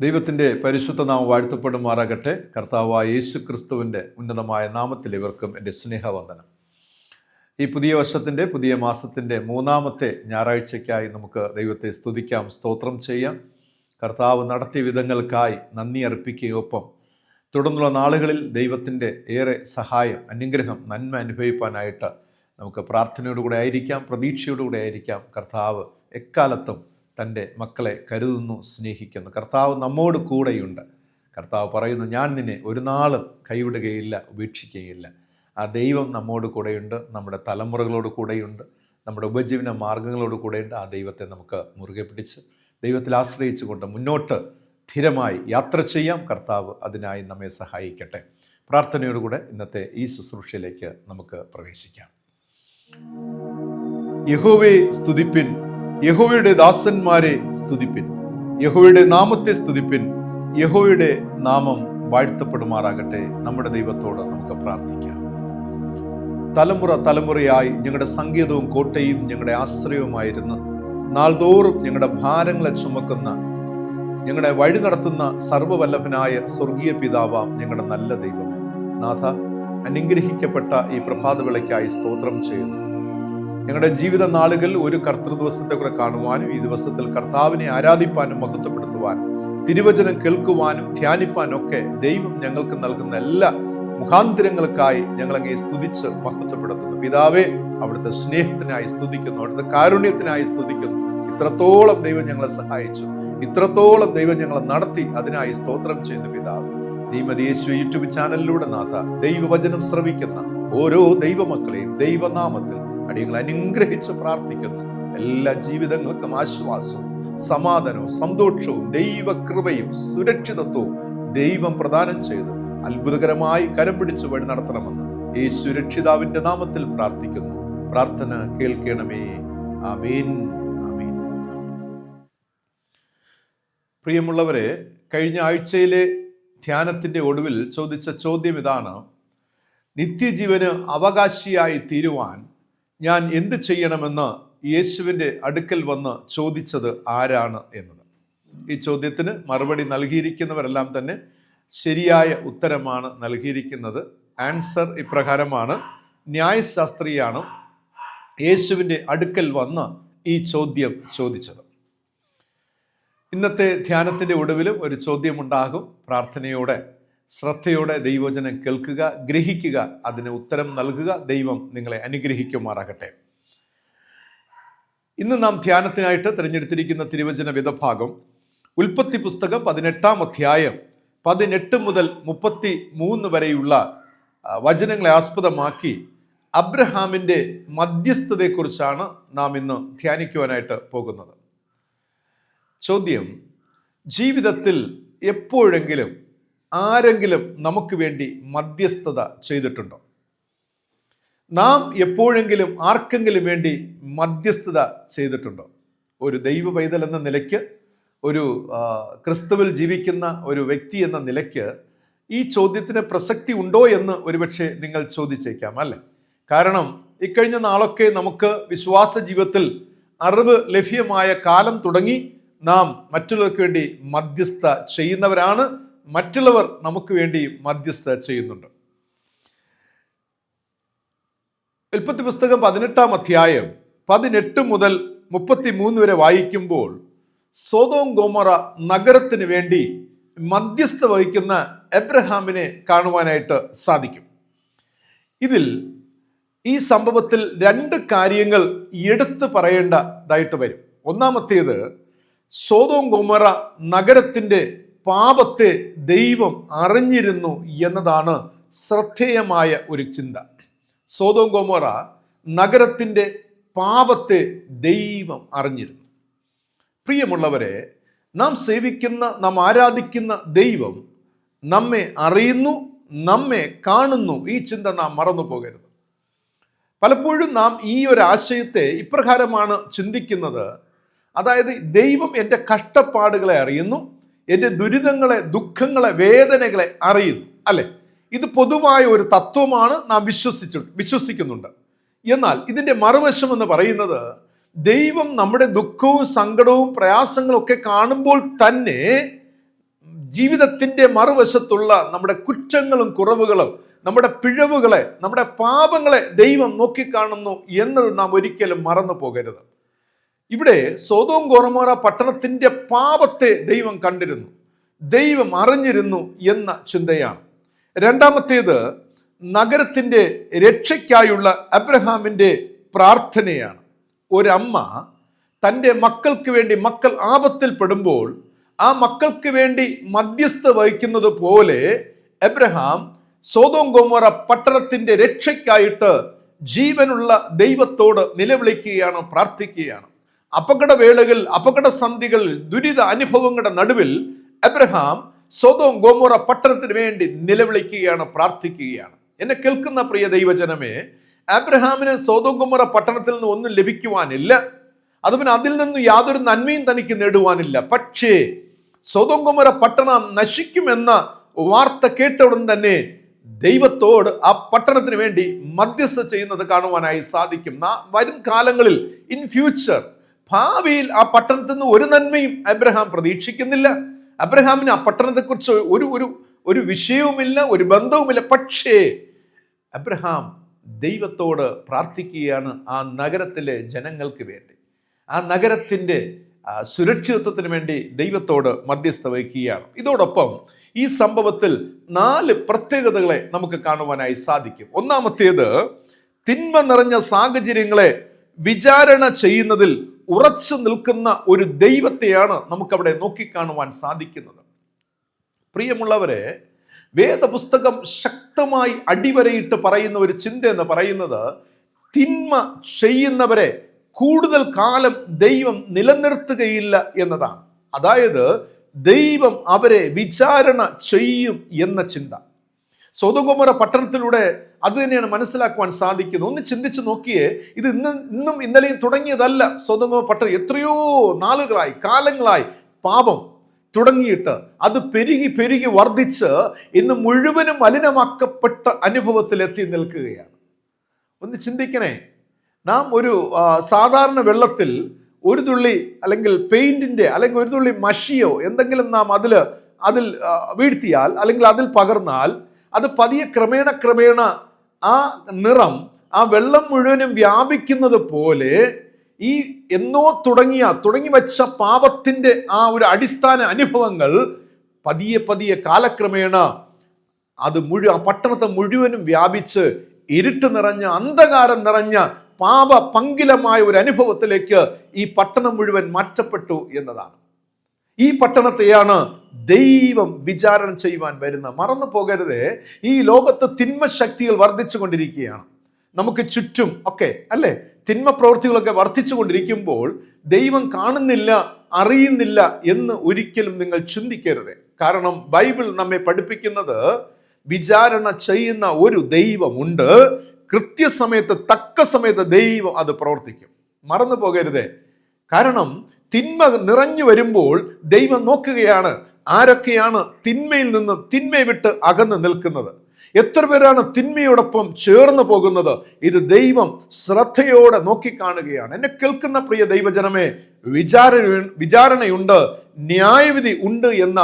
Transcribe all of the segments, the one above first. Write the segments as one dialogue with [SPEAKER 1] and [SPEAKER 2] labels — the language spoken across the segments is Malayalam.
[SPEAKER 1] ദൈവത്തിൻ്റെ പരിശുദ്ധ നാമം വാഴ്ത്തപ്പെടുമാറാകട്ടെ. കർത്താവായ യേശു ക്രിസ്തുവിൻ്റെ ഉന്നതമായ നാമത്തിൽ ഇവർക്കും എൻ്റെ സ്നേഹവന്ദനം. ഈ പുതിയ വർഷത്തിൻ്റെ പുതിയ മാസത്തിൻ്റെ മൂന്നാമത്തെ ഞായറാഴ്ചയ്ക്കായി നമുക്ക് ദൈവത്തെ സ്തുതിക്കാം, സ്തോത്രം ചെയ്യാം. കർത്താവ് നടത്തിയ വിധങ്ങൾക്കായി നന്ദി അർപ്പിക്കുകയൊപ്പം തുടർന്നുള്ള നാളുകളിൽ ദൈവത്തിൻ്റെ ഏറെ സഹായം, അനുഗ്രഹം, നന്മ അനുഭവിപ്പാനായിട്ട് നമുക്ക് പ്രാർത്ഥനയോടുകൂടെ ആയിരിക്കാം, പ്രതീക്ഷയോടുകൂടെ ആയിരിക്കാം. കർത്താവ് എക്കാലത്തും തൻ്റെ മക്കളെ കരുതുന്നു, സ്നേഹിക്കുന്നു. കർത്താവ് നമ്മോട് കൂടെയുണ്ട്. കർത്താവ് പറയുന്നു, ഞാൻ നിന്നെ ഒരു നാളും കൈവിടുകയില്ല, ഉപേക്ഷിക്കുകയില്ല. ആ ദൈവം നമ്മോട് കൂടെയുണ്ട്, നമ്മുടെ തലമുറകളോട് കൂടെയുണ്ട്, നമ്മുടെ ഉപജീവന മാർഗങ്ങളോട് കൂടെയുണ്ട്. ആ ദൈവത്തെ നമുക്ക് മുറുകെ പിടിച്ച് ദൈവത്തിൽ ആശ്രയിച്ചുകൊണ്ട് മുന്നോട്ട് സ്ഥിരമായി യാത്ര ചെയ്യാം. കർത്താവ് അതിനായി നമ്മെ സഹായിക്കട്ടെ. പ്രാർത്ഥനയോടുകൂടെ ഇന്നത്തെ ഈ ശുശ്രൂഷയിലേക്ക് നമുക്ക് പ്രവേശിക്കാം. യഹോവയെ സ്തുതിപ്പിൻ, യഹോവയുടെ ദാസന്മാരെ സ്തുതിപ്പിൻ, യഹോവയുടെ നാമത്തെ സ്തുതിപ്പിൻ, യഹോവയുടെ നാമം വാഴ്ത്തപ്പെടുമാറാകട്ടെ. നമ്മുടെ ദൈവത്തോട് നമുക്ക് പ്രാർത്ഥിക്കാം. തലമുറ തലമുറയായി ഞങ്ങളുടെ സങ്കേതവും കോട്ടയും ഞങ്ങളുടെ ആശ്രയവുമായിരുന്നു നാൾതോറും ഞങ്ങളുടെ ഭാരങ്ങളെ ചുമക്കുന്ന, ഞങ്ങളുടെ വഴി നടത്തുന്ന സർവ്വവല്ലഭനായ സ്വർഗീയ പിതാവാം ഞങ്ങളുടെ നല്ല ദൈവമേ, നാഥ, അനുഗ്രഹിക്കപ്പെട്ട ഈ പ്രഭാതവേളയ്ക്കായി സ്തോത്രം ചെയ്യുന്നു. ഞങ്ങളുടെ ജീവിത നാളുകൾ ഒരു കർത്തൃദിവസത്തെ കൂടെ കാണുവാനും ഈ ദിവസത്തിൽ കർത്താവിനെ ആരാധിപ്പാനും മഹത്വപ്പെടുത്തുവാനും തിരുവചനം കേൾക്കുവാനും ധ്യാനിപ്പാനും ഒക്കെ ദൈവം ഞങ്ങൾക്ക് നൽകുന്ന എല്ലാ മുഖാന്തരങ്ങൾക്കായി ഞങ്ങളങ്ങേ സ്തുതിച്ച് മഹത്വപ്പെടുത്തുന്നു. പിതാവേ, അവിടുത്തെ സ്നേഹത്തിനായി സ്തുതിക്കുന്നു, അവിടുത്തെ കാരുണ്യത്തിനായി സ്തുതിക്കുന്നു. ഇത്രത്തോളം ദൈവം ഞങ്ങളെ സഹായിച്ചു, ഇത്രത്തോളം ദൈവം ഞങ്ങളെ നടത്തി, അതിനായി സ്തോത്രം ചെയ്യുന്നു പിതാവ്. യേശു യൂട്യൂബ് ചാനലിലൂടെ നാഥ ദൈവവചനം ശ്രവിക്കുന്ന ഓരോ ദൈവമക്കളെയും ദൈവനാമത്തിൽ അടിയങ്ങൾ അനുഗ്രഹിച്ച് പ്രാർത്ഥിക്കുന്നു. എല്ലാ ജീവിതങ്ങൾക്കും ആശ്വാസവും സമാധാനവും സന്തോഷവും ദൈവകൃപയും സുരക്ഷിതത്വവും ദൈവം പ്രദാനം ചെയ്ത് അത്ഭുതകരമായി കരം പിടിച്ച് വഴി നടത്തണമെന്ന് യേശു രക്ഷിതാവിന്റെ നാമത്തിൽ പ്രാർത്ഥിക്കുന്നു. പ്രാർത്ഥന കേൾക്കണമേ. ആമേൻ, ആമേൻ. പ്രിയമുള്ളവരെ, കഴിഞ്ഞ ആഴ്ചയിലെ ധ്യാനത്തിന്റെ ഒടുവിൽ ചോദിച്ച ചോദ്യം ഇതാണ്: നിത്യജീവന് അവകാശിയായി തീരുവാൻ ഞാൻ എന്ത് ചെയ്യണമെന്ന് യേശുവിൻ്റെ അടുക്കൽ വന്ന് ചോദിച്ചത് ആരാണ് എന്നത്. ഈ ചോദ്യത്തിന് മറുപടി നൽകിയിരിക്കുന്നവരെല്ലാം തന്നെ ശരിയായ ഉത്തരമാണ് നൽകിയിരിക്കുന്നത്. ആൻസർ ഇപ്രകാരമാണ്: ന്യായശാസ്ത്രിയാണ് യേശുവിൻ്റെ അടുക്കൽ വന്ന് ഈ ചോദ്യം ചോദിച്ചത്. ഇന്നത്തെ ധ്യാനത്തിൻ്റെ ഒടുവിലും ഒരു ചോദ്യമുണ്ടാകും. പ്രാർത്ഥനയോടെ ശ്രദ്ധയോടെ ദൈവവചനം കേൾക്കുക, ഗ്രഹിക്കുക, അതിന് ഉത്തരം നൽകുക. ദൈവം നിങ്ങളെ അനുഗ്രഹിക്കുമാറാകട്ടെ. ഇന്ന് നാം ധ്യാനത്തിനായിട്ട് തിരഞ്ഞെടുത്തിരിക്കുന്ന തിരുവചന വേദഭാഗം ഉൽപ്പത്തി പുസ്തകം 18-ാം അധ്യായം 18 മുതൽ 33 വരെയുള്ള വചനങ്ങളെ ആസ്പദമാക്കി അബ്രഹാമിൻ്റെ മധ്യസ്ഥതയെക്കുറിച്ചാണ് നാം ഇന്ന് ധ്യാനിക്കുവാനായിട്ട് പോകുന്നത്. ചോദ്യം: ജീവിതത്തിൽ എപ്പോഴെങ്കിലും ആരെങ്കിലും നമുക്ക് വേണ്ടി മധ്യസ്ഥത ചെയ്തിട്ടുണ്ടോ? നാം എപ്പോഴെങ്കിലും ആർക്കെങ്കിലും വേണ്ടി മധ്യസ്ഥത ചെയ്തിട്ടുണ്ടോ? ഒരു ദൈവ പൈതൽ എന്ന നിലയ്ക്ക്, ഒരു ക്രിസ്തുവിൽ ജീവിക്കുന്ന ഒരു വ്യക്തി എന്ന നിലയ്ക്ക് ഈ ചോദ്യത്തിന് പ്രസക്തി ഉണ്ടോ എന്ന് ഒരുപക്ഷെ നിങ്ങൾ ചോദിച്ചേക്കാം, അല്ലേ? കാരണം ഇക്കഴിഞ്ഞ നാളൊക്കെ നമുക്ക് വിശ്വാസ ജീവിതത്തിൽ അറിവ് ലഭ്യമായ കാലം തുടങ്ങി നാം മറ്റുള്ളവർക്ക് വേണ്ടി മധ്യസ്ഥ ചെയ്യുന്നവരാണ്. മറ്റുള്ളവർ നമുക്ക് വേണ്ടി മധ്യസ്ഥ ചെയ്യുന്നുണ്ട്. ഉൽപ്പത്തി പുസ്തകം 18-ാം അധ്യായം 18 മുതൽ 33 വരെ വായിക്കുമ്പോൾ സോദോം ഗൊമോറ നഗരത്തിന് വേണ്ടി മധ്യസ്ഥ വഹിക്കുന്ന എബ്രഹാമിനെ കാണുവാനായിട്ട് സാധിക്കും. ഇതിൽ ഈ സംഭവത്തിൽ 2 കാര്യങ്ങൾ എടുത്തു പറയേണ്ടതായിട്ട് വരും. ഒന്നാമത്തേത്, സോദോം ഗൊമോറ നഗരത്തിൻ്റെ പാപത്തെ ദൈവം അറിഞ്ഞിരുന്നു എന്നതാണ് ശ്രദ്ധേയമായ ഒരു ചിന്ത. സോദോം ഗൊമോറ നഗരത്തിൻ്റെ പാപത്തെ ദൈവം അറിഞ്ഞിരുന്നു. പ്രിയമുള്ളവരെ, നാം സേവിക്കുന്ന, നാം ആരാധിക്കുന്ന ദൈവം നമ്മെ അറിയുന്നു, നമ്മെ കാണുന്നു. ഈ ചിന്ത നാം മറന്നു പോകരുത്. പലപ്പോഴും നാം ഈ ഒരു ആശയത്തെ ഇപ്രകാരമാണ് ചിന്തിക്കുന്നത്. അതായത്, ദൈവം എൻ്റെ കഷ്ടപ്പാടുകളെ അറിയുന്നു, എൻ്റെ ദുരിതങ്ങളെ, ദുഃഖങ്ങളെ, വേദനകളെ അറിയുന്നു, അല്ലെ? ഇത് പൊതുവായ ഒരു തത്വമാണ്, നാം വിശ്വസിക്കുന്നുണ്ട്. എന്നാൽ ഇതിൻ്റെ മറുവശം എന്ന് പറയുന്നത്, ദൈവം നമ്മുടെ ദുഃഖവും സങ്കടവും പ്രയാസങ്ങളും ഒക്കെ കാണുമ്പോൾ തന്നെ ജീവിതത്തിന്റെ മറുവശത്തുള്ള നമ്മുടെ കുറ്റങ്ങളും കുറവുകളും, നമ്മുടെ പിഴവുകളെ, നമ്മുടെ പാപങ്ങളെ ദൈവം നോക്കിക്കാണുന്നു എന്നത് നാം ഒരിക്കലും മറന്നു പോകരുത്. ഇവിടെ സൊദോം ഗൊമോറ പട്ടണത്തിന്റെ പാപത്തെ ദൈവം കണ്ടിരുന്നു, ദൈവം അറിഞ്ഞിരുന്നു എന്ന ചിന്തയാണ്. രണ്ടാമത്തേത് നഗരത്തിന്റെ രക്ഷയ്ക്കായുള്ള അബ്രഹാമിന്റെ പ്രാർത്ഥനയാണ്. ഒരമ്മ തൻ്റെ മക്കൾക്ക് വേണ്ടി, മക്കൾ ആപത്തിൽപ്പെടുമ്പോൾ ആ മക്കൾക്ക് വേണ്ടി മധ്യസ്ഥ വഹിക്കുന്നത് പോലെ അബ്രഹാം സൊദോം ഗൊമോറ പട്ടണത്തിന്റെ രക്ഷയ്ക്കായിട്ട് ജീവനുള്ള ദൈവത്തോട് നിലവിളിക്കുകയാണ്, പ്രാർത്ഥിക്കുകയാണ്. അപകടവേളകൾ, അപകടസന്ധികൾ, ദുരിത അനുഭവങ്ങളുടെ നടുവിൽ അബ്രഹാം സൊദോം ഗൊമോറ പട്ടണത്തിന് വേണ്ടി നിലവിളിക്കുകയാണ്, പ്രാർത്ഥിക്കുകയാണ്. എന്നെ കേൾക്കുന്ന പ്രിയ ദൈവജനമേ, അബ്രഹാമിന് സൊദോം ഗൊമോറ പട്ടണത്തിൽ നിന്ന് ഒന്നും ലഭിക്കുവാനില്ല, അതുപോലെ അതിൽ നിന്ന് യാതൊരു നന്മയും തനിക്ക് നേടുവാനില്ല. പക്ഷേ സൊദോം ഗൊമോറ പട്ടണം നശിക്കുമെന്ന വാർത്ത കേട്ട ഉടൻ തന്നെ ദൈവത്തോട് ആ പട്ടണത്തിന് വേണ്ടി മധ്യസ്ഥ ചെയ്യുന്നത് കാണുവാനായി സാധിക്കും. വരും കാലങ്ങളിൽ, ഇൻ ഫ്യൂച്ചർ, ഭാവിയിൽ ആ പട്ടണത്തിൽ നിന്ന് ഒരു നന്മയും അബ്രഹാം പ്രതീക്ഷിക്കുന്നില്ല. അബ്രഹാമിന് ആ പട്ടണത്തെക്കുറിച്ച് ഒരു വിഷയവുമില്ല, ഒരു ബന്ധവുമില്ല. പക്ഷേ അബ്രഹാം ദൈവത്തോട് പ്രാർത്ഥിക്കുകയാണ് ആ നഗരത്തിലെ ജനങ്ങൾക്ക് വേണ്ടി, ആ നഗരത്തിൻ്റെ സുരക്ഷിതത്വത്തിന് വേണ്ടി ദൈവത്തോട് മധ്യസ്ഥ വഹിക്കുകയാണ്. ഇതോടൊപ്പം ഈ സംഭവത്തിൽ 4 പ്രത്യേകതകളെ നമുക്ക് കാണുവാനായി സാധിക്കും. ഒന്നാമത്തേത്, തിന്മ നിറഞ്ഞ സാഹചര്യങ്ങളെ വിചാരണ ചെയ്യുന്നതിൽ ഉറച്ചു നിൽക്കുന്ന ഒരു ദൈവത്തെയാണ് നമുക്കവിടെ നോക്കിക്കാണുവാൻ സാധിക്കുന്നത്. പ്രിയമുള്ളവരെ, വേദപുസ്തകം ശക്തമായി അടിവരയിട്ട് പറയുന്ന ഒരു ചിന്ത എന്ന് പറയുന്നത്, തിന്മ ചെയ്യുന്നവരെ കൂടുതൽ കാലം ദൈവം നിലനിർത്തുകയില്ല എന്നതാണ്. അതായത് ദൈവം അവരെ വിചാരണ ചെയ്യും എന്ന ചിന്ത. സൊദോം ഗൊമോറ പട്ടണത്തിലൂടെ അത് തന്നെയാണ് മനസ്സിലാക്കുവാൻ സാധിക്കുന്നത്. ഒന്ന് ചിന്തിച്ചു നോക്കിയേ, ഇത് ഇന്നും ഇന്നലെയും തുടങ്ങിയതല്ല. സൊദോം ഗൊമോറ പട്ടണം എത്രയോ നാളുകളായി, കാലങ്ങളായി പാപം തുടങ്ങിയിട്ട് അത് പെരുകി പെരുകി വർദ്ധിച്ച് ഇന്ന് മുഴുവനും മലിനമാക്കപ്പെട്ട അനുഭവത്തിൽ എത്തി നിൽക്കുകയാണ്. ഒന്ന് ചിന്തിക്കണേ, നാം ഒരു സാധാരണ വെള്ളത്തിൽ ഒരു തുള്ളി അല്ലെങ്കിൽ പെയിന്റിന്റെ അല്ലെങ്കിൽ ഒരു തുള്ളി മഷിയോ എന്തെങ്കിലും നാം അതിൽ വീഴ്ത്തിയാൽ അല്ലെങ്കിൽ അതിൽ പകർന്നാൽ അത് പതിയെ ക്രമേണ ആ നിറം ആ വെള്ളം മുഴുവനും വ്യാപിക്കുന്നത് പോലെ ഈ എന്നോ തുടങ്ങി വെച്ച പാപത്തിന്റെ ആ ഒരു അടിസ്ഥാന അനുഭവങ്ങൾ പതിയെ കാലക്രമേണ അത് ആ പട്ടണത്തെ മുഴുവനും വ്യാപിച്ച് ഇരുട്ട് നിറഞ്ഞ, അന്ധകാരം നിറഞ്ഞ, പാപ പങ്കിലമായ ഒരു അനുഭവത്തിലേക്ക് ഈ പട്ടണം മുഴുവൻ മാറ്റപ്പെട്ടു എന്നതാണ്. ഈ പട്ടണത്തെയാണ് ദൈവം വിചാരണ ചെയ്യുവാൻ വരുന്നത്. മറന്നു പോകരുതേ, ഈ ലോകത്ത് തിന്മ ശക്തികൾ വർദ്ധിച്ചു കൊണ്ടിരിക്കുകയാണ്. നമുക്ക് ചുറ്റും ഒക്കെ അല്ലെ, തിന്മ പ്രവൃത്തികളൊക്കെ വർദ്ധിച്ചു കൊണ്ടിരിക്കുമ്പോൾ ദൈവം കാണുന്നില്ല, അറിയുന്നില്ല എന്ന് ഒരിക്കലും നിങ്ങൾ ചിന്തിക്കരുത്. കാരണം ബൈബിൾ നമ്മെ പഠിപ്പിക്കുന്നത് വിചാരണ ചെയ്യുന്ന ഒരു ദൈവമുണ്ട്. കൃത്യസമയത്ത്, തക്ക സമയത്ത് ദൈവം അത് പ്രവർത്തിക്കും. മറന്നു പോകരുതേ. കാരണം തിന്മ നിറഞ്ഞു വരുമ്പോൾ ദൈവം നോക്കുകയാണ് ആരൊക്കെയാണ് തിന്മയിൽ നിന്ന്, തിന്മയെ വിട്ട് അകന്ന് നിൽക്കുന്നത്, എത്ര പേരാണ് തിന്മയോടൊപ്പം ചേർന്ന് പോകുന്നത്. ഇത് ദൈവം ശ്രദ്ധയോടെ നോക്കിക്കാണുകയാണ്. എന്നെ കേൾക്കുന്ന പ്രിയ ദൈവജനമേ, വിചാരണയുണ്ട്, ന്യായവിധി ഉണ്ട് എന്ന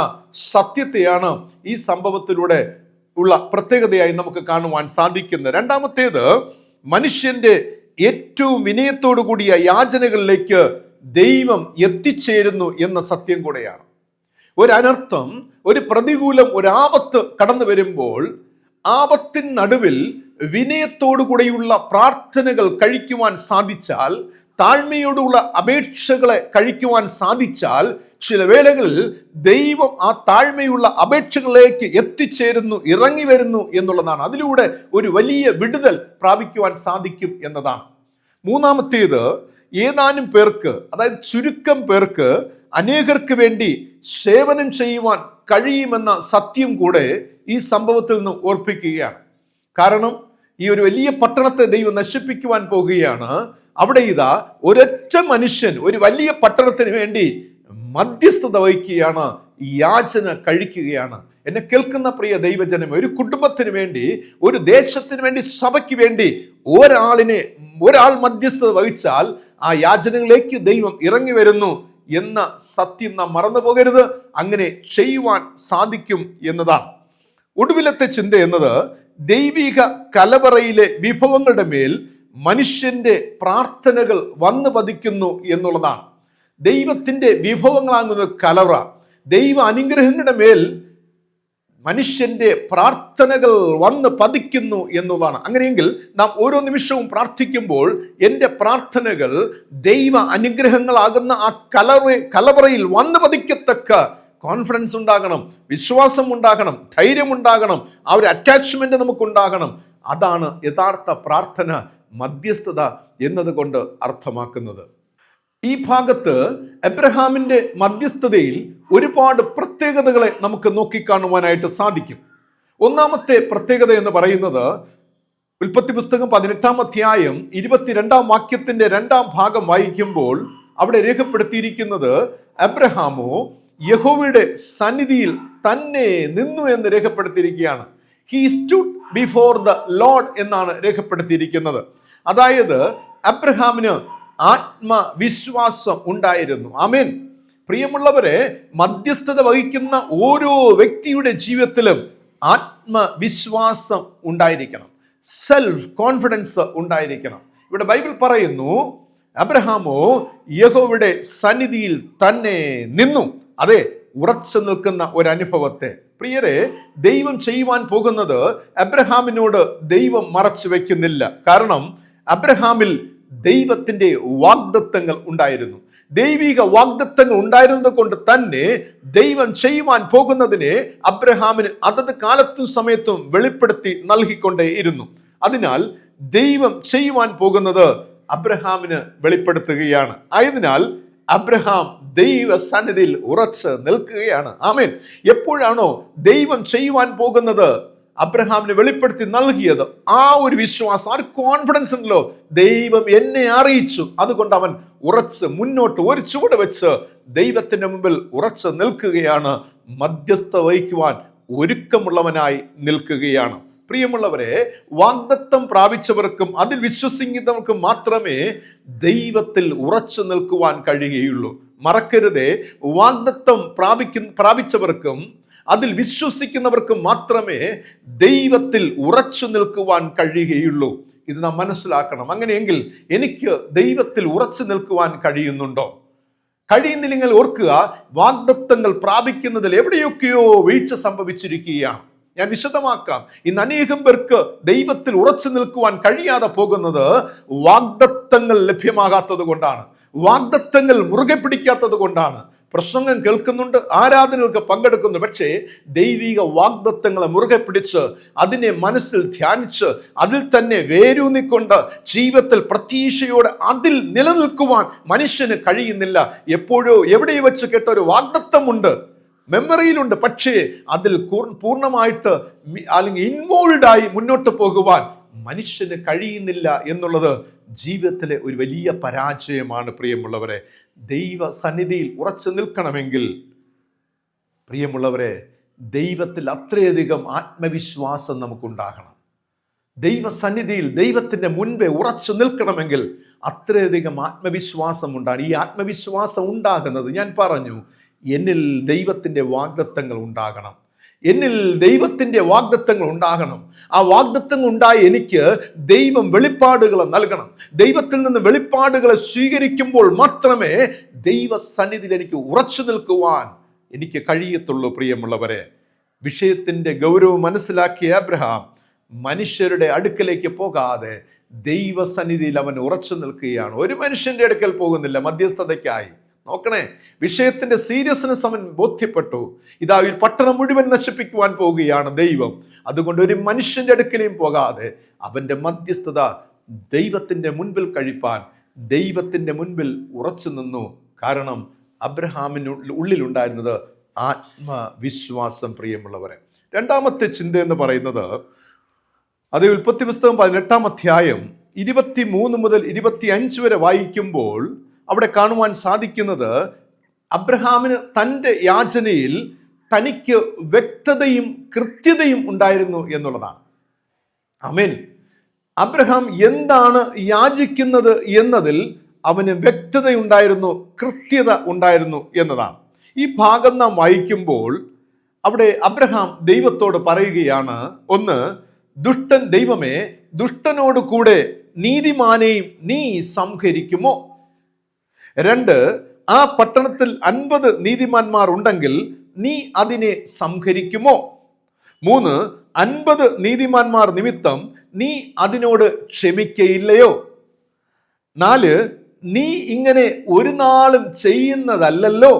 [SPEAKER 1] സത്യത്തെയാണ് ഈ സംഭവത്തിലൂടെ ഉള്ള പ്രത്യേകതയായി നമുക്ക് കാണുവാൻ സാധിക്കുന്നത്. രണ്ടാമത്തേത്, മനുഷ്യന്റെ ഏറ്റവും വിനയത്തോടു കൂടിയ യാചനകളിലേക്ക് ദൈവം എത്തിച്ചേരുന്നു എന്ന സത്യം കൂടെയാണ്. ഒരനർത്ഥം, ഒരു പ്രതികൂലം, ഒരാപത്ത് കടന്നു വരുമ്പോൾ ആപത്തിൻ നടുവിൽ വിനയത്തോടു കൂടെയുള്ള പ്രാർത്ഥനകൾ കഴിക്കുവാൻ സാധിച്ചാൽ, താഴ്മയോടുള്ള അപേക്ഷകളെ കഴിക്കുവാൻ സാധിച്ചാൽ, ചില വേളകളിൽ ദൈവം ആ താഴ്മയുള്ള അപേക്ഷകളിലേക്ക് എത്തിച്ചേരുന്നു, ഇറങ്ങി വരുന്നു എന്നുള്ളതാണ്. അതിലൂടെ ഒരു വലിയ വിടുതൽ പ്രാപിക്കുവാൻ സാധിക്കും എന്നതാണ്. മൂന്നാമത്തേത്, ഏതാനും പേർക്ക്, അതായത് ചുരുക്കം പേർക്ക് അനേകർക്ക് വേണ്ടി സേവനം ചെയ്യുവാൻ കഴിയുമെന്ന സത്യം കൂടെ ഈ സംഭവത്തിൽ നിന്ന് ഓർപ്പിക്കുകയാണ്. കാരണം ഈ ഒരു വലിയ പട്ടണത്തെ ദൈവം നശിപ്പിക്കുവാൻ പോകുകയാണ്. അവിടെ ഇതാ ഒരൊറ്റ മനുഷ്യൻ ഒരു വലിയ പട്ടണത്തിന് വേണ്ടി മധ്യസ്ഥത വഹിക്കുകയാണ്, യാചന കഴിക്കുകയാണ്. എന്നെ കേൾക്കുന്ന പ്രിയ ദൈവജനം, ഒരു കുടുംബത്തിന് വേണ്ടി, ഒരു ദേശത്തിന് വേണ്ടി, സഭയ്ക്ക് വേണ്ടി ഒരാൾ മധ്യസ്ഥത വഹിച്ചാൽ ആ യാചനകളിലേക്ക് ദൈവം ഇറങ്ങി വരുന്നു എന്ന സത്യം നാം മറന്നു പോകരുത്. അങ്ങനെ ചെയ്യുവാൻ സാധിക്കും എന്നതാണ്. ഒടുവിലത്തെ ചിന്ത എന്നത് ദൈവിക കലവറയിലെ വിഭവങ്ങളുടെ മേൽ മനുഷ്യന്റെ പ്രാർത്ഥനകൾ വന്നു പതിക്കുന്നു എന്നുള്ളതാണ്. ദൈവത്തിന്റെ വിഭവങ്ങളാകുന്ന കലവറ, ദൈവ അനുഗ്രഹങ്ങളുടെ മേൽ മനുഷ്യന്റെ പ്രാർത്ഥനകൾ വന്ന് പതിക്കുന്നു എന്നുള്ളതാണ്. അങ്ങനെയെങ്കിൽ നാം ഓരോ നിമിഷവും പ്രാർത്ഥിക്കുമ്പോൾ എൻ്റെ പ്രാർത്ഥനകൾ ദൈവ അനുഗ്രഹങ്ങളാകുന്ന ആ കലവറയിൽ വന്ന് പതിക്കത്തക്ക കോൺഫിഡൻസ് ഉണ്ടാകണം, വിശ്വാസം ഉണ്ടാകണം, ധൈര്യം ഉണ്ടാകണം, ആ ഒരു അറ്റാച്ച്മെന്റ് നമുക്കുണ്ടാകണം. അതാണ് യഥാർത്ഥ പ്രാർത്ഥന, മധ്യസ്ഥത എന്നതുകൊണ്ട് അർത്ഥമാക്കുന്നത്. ഈ ഭാഗത്ത് എബ്രഹാമിന്റെ മധ്യസ്ഥതയിൽ ഒരുപാട് പ്രത്യേകതകളെ നമുക്ക് നോക്കിക്കാണുവാനായിട്ട് സാധിക്കും. ഒന്നാമത്തെ പ്രത്യേകത എന്ന് പറയുന്നത് ഉൽപ്പത്തി പുസ്തകം 18-ാം അധ്യായം 22-ാം വാക്യത്തിന്റെ 2-ാം ഭാഗം വായിക്കുമ്പോൾ അവിടെ രേഖപ്പെടുത്തിയിരിക്കുന്നത് എബ്രഹാമോ യഹോവയുടെ സന്നിധിയിൽ തന്നെ നിന്നു എന്ന് രേഖപ്പെടുത്തിയിരിക്കുകയാണ്. He stood before the lord എന്നാണ് രേഖപ്പെടുത്തിയിരിക്കുന്നത്. അതായത് അബ്രഹാമിന് ആത്മവിശ്വാസം ഉണ്ടായിരുന്നു. ആമേൻ. പ്രിയമുള്ളവരെ, മധ്യസ്ഥത വഹിക്കുന്ന ഓരോ വ്യക്തിയുടെ ജീവിതത്തിലും ആത്മവിശ്വാസം ഉണ്ടായിരിക്കണം, സെൽഫ് കോൺഫിഡൻസ് ഉണ്ടായിരിക്കണം. ഇവിടെ ബൈബിൾ പറയുന്നു അബ്രഹാമോ യഹോവയുടെ സന്നിധിയിൽ തന്നെ നിന്നു. അതെ, ഉറച്ചു നിൽക്കുന്ന ഒരു അനുഭവത്തെ. പ്രിയരെ, ദൈവം ചെയ്യുവാൻ പോകുന്നത് അബ്രഹാമിനോട് ദൈവം മറച്ചു വെക്കുന്നില്ല. കാരണം അബ്രഹാമിൽ ദൈവത്തിന്റെ വാഗ്ദത്തങ്ങൾ ഉണ്ടായിരുന്നു. ദൈവിക വാഗ്ദത്തങ്ങൾ ഉണ്ടായിരുന്നത് കൊണ്ട് തന്നെ ദൈവം ചെയ്യുവാൻ പോകുന്നതിനെ അബ്രഹാമിന് അതത് കാലത്തും സമയത്തും വെളിപ്പെടുത്തി നൽകിക്കൊണ്ടേയിരുന്നു. അതിനാൽ ദൈവം ചെയ്യുവാൻ പോകുന്നത് അബ്രഹാമിന് വെളിപ്പെടുത്തുകയാണ്. ആയതിനാൽ അബ്രഹാം ദൈവ സന്നിധിയിൽ ഉറച്ച് നിൽക്കുകയാണ്. ആമേൻ. എപ്പോഴാണോ ദൈവം ചെയ്യുവാൻ പോകുന്നത് അബ്രഹാമിന് വെളിപ്പെടുത്തി നൽകിയത്, ആ ഒരു വിശ്വാസം, ആ ഒരു കോൺഫിഡൻസ് ഉണ്ടല്ലോ, ദൈവം എന്നെ അറിയിച്ചു, അതുകൊണ്ട് അവൻ ഉറച്ച് മുന്നോട്ട് ഒരു ചുവട് വെച്ച് ദൈവത്തിന്റെ മുമ്പിൽ ഉറച്ച് നിൽക്കുകയാണ്. മധ്യസ്ഥ വഹിക്കുവാൻ ഒരുക്കമുള്ളവനായി നിൽക്കുകയാണ്. പ്രിയമുള്ളവരെ, വാഗ്ദത്തം പ്രാപിച്ചവർക്കും അതിൽ വിശ്വസിക്കുന്നവർക്കും മാത്രമേ ദൈവത്തിൽ ഉറച്ചു നിൽക്കുവാൻ കഴിയുകയുള്ളൂ. മറക്കരുതേ, വാഗ്ദത്തം പ്രാപിച്ചവർക്കും അതിൽ വിശ്വസിക്കുന്നവർക്ക് മാത്രമേ ദൈവത്തിൽ ഉറച്ചു നിൽക്കുവാൻ കഴിയുകയുള്ളൂ. ഇത് നാം മനസ്സിലാക്കണം. അങ്ങനെയെങ്കിൽ എനിക്ക് ദൈവത്തിൽ ഉറച്ചു നിൽക്കുവാൻ കഴിയുന്നുണ്ടോ? കഴിയുന്നില്ലെങ്കിൽ ഓർക്കുക, വാഗ്ദത്തങ്ങൾ പ്രാപിക്കുന്നതിൽ എവിടെയൊക്കെയോ വീഴ്ച സംഭവിച്ചിരിക്കുകയാണ്. ഞാൻ വിശദമാക്കാം. ഇന്ന് അനേകം പേർക്ക് ദൈവത്തിൽ ഉറച്ചു നിൽക്കുവാൻ കഴിയാതെ പോകുന്നത് വാഗ്ദത്തങ്ങൾ ലഭ്യമാകാത്തത് കൊണ്ടാണ്, വാഗ്ദത്തങ്ങൾ മുറുകെ പിടിക്കാത്തത് കൊണ്ടാണ്. പ്രസംഗം കേൾക്കുന്നുണ്ട്, ആരാധനകൾക്ക് പങ്കെടുക്കുന്നു, പക്ഷേ ദൈവിക വാഗ്ദത്തങ്ങളെ മുറുകെ പിടിച്ച് അതിനെ മനസ്സിൽ ധ്യാനിച്ച് അതിൽ തന്നെ വേരൂന്നിക്കൊണ്ട് ജീവിതത്തിൽ പ്രതീക്ഷയോടെ അതിൽ നിലനിൽക്കുവാൻ മനുഷ്യന് കഴിയുന്നില്ല. എപ്പോഴോ എവിടെ വെച്ച് കേട്ട ഒരു വാഗ്ദത്തമുണ്ട്, മെമ്മറിയിലുണ്ട്, പക്ഷേ അതിൽ പൂർണ്ണമായിട്ട് അല്ലെങ്കിൽ ഇൻവോൾവ് ആയി മുന്നോട്ട് പോകുവാൻ മനുഷ്യന് കഴിയുന്നില്ല എന്നുള്ളത് ജീവിതത്തിലെ ഒരു വലിയ പരാജയമാണ്. പ്രിയമുള്ളവരെ, ദൈവ സന്നിധിയിൽ ഉറച്ചു നിൽക്കണമെങ്കിൽ പ്രിയമുള്ളവരെ, ദൈവത്തിൽ അത്രയധികം ആത്മവിശ്വാസം നമുക്കുണ്ടാകണം. ദൈവസന്നിധിയിൽ ദൈവത്തിന്റെ മുൻപേ ഉറച്ചു നിൽക്കണമെങ്കിൽ അത്രയധികം ആത്മവിശ്വാസം ഉണ്ടാണ്. ഈ ആത്മവിശ്വാസം ഉണ്ടാകുന്നത്, ഞാൻ പറഞ്ഞു, എന്നിൽ ദൈവത്തിന്റെ വാഗ്ദത്തങ്ങൾ ഉണ്ടാകണം. എന്നിൽ ദൈവത്തിന്റെ വാഗ്ദത്തങ്ങൾ ഉണ്ടാകണം. ആ വാഗ്ദത്തങ്ങൾ ഉണ്ടായി എനിക്ക് ദൈവം വെളിപ്പാടുകളെ നൽകണം. ദൈവത്തിൽ നിന്ന് വെളിപ്പാടുകളെ സ്വീകരിക്കുമ്പോൾ മാത്രമേ ദൈവസന്നിധിയിൽ എനിക്ക് ഉറച്ചു നിൽക്കുവാൻ എനിക്ക് കഴിയത്തുള്ളൂ. പ്രിയമുള്ളവരെ, വിഷയത്തിന്റെ ഗൗരവം മനസ്സിലാക്കിയ അബ്രഹാം മനുഷ്യരുടെ അടുക്കലേക്ക് പോകാതെ ദൈവസന്നിധിയിൽ അവൻ ഉറച്ചു നിൽക്കുകയാണ്. ഒരു മനുഷ്യന്റെ അടുക്കൽ പോകുന്നില്ല മധ്യസ്ഥതയ്ക്കായി. നോക്കണേ, വിഷയത്തിന്റെ സീരിയസ്നെസ് അവൻ ബോധ്യപ്പെട്ടു. ഇതാ, ഒരു പട്ടണം മുഴുവൻ നശിപ്പിക്കുവാൻ പോവുകയാണ് ദൈവം. അതുകൊണ്ട് ഒരു മനുഷ്യന്റെ അടുക്കലേയും പോകാതെ അവന്റെ മധ്യസ്ഥത ദൈവത്തിന്റെ മുൻപിൽ കഴിപ്പാൻ ദൈവത്തിന്റെ മുൻപിൽ ഉറച്ചു നിന്നു. കാരണം അബ്രഹാമിന് ഉള്ളിലുണ്ടായിരുന്നത് ആത്മവിശ്വാസം. പ്രിയമുള്ളവരെ, രണ്ടാമത്തെ ചിന്ത എന്ന് പറയുന്നത് അത് ഉൽപ്പത്തി പുസ്തകം 18-ാം അധ്യായം 23 മുതൽ 25 വരെ വായിക്കുമ്പോൾ അവിടെ കാണുവാൻ സാധിക്കുന്നത് അബ്രഹാമിന് തൻ്റെ യാചനയിൽ തനിക്ക് വ്യക്തതയും കൃത്യതയും ഉണ്ടായിരുന്നു എന്നുള്ളതാണ്. ആമേൻ. അബ്രഹാം എന്താണ് യാചിക്കുന്നത് എന്നതിൽ അവന് വ്യക്തതയുണ്ടായിരുന്നു, കൃത്യത ഉണ്ടായിരുന്നു എന്നതാണ്. ഈ ഭാഗം നാം വായിക്കുമ്പോൾ അവിടെ അബ്രഹാം ദൈവത്തോട് പറയുകയാണ്, ഒന്ന്, ദുഷ്ടൻ ദൈവമേ, ദുഷ്ടനോട് കൂടെ നീതിമാനെയും നീ സംഹരിക്കുമോ? രണ്ട്, ആ പട്ടണത്തിൽ 50 നീതിമാന്മാർ ഉണ്ടെങ്കിൽ നീ അതിനെ സംഹരിക്കുമോ? മൂന്ന്, 50 നീതിമാന്മാർ നിമിത്തം നീ അതിനോട് ക്ഷമിക്കയില്ലയോ? നാല്, നീ ഇങ്ങനെ ഒരു നാളും ചെയ്യുന്നതല്ലല്ലോ.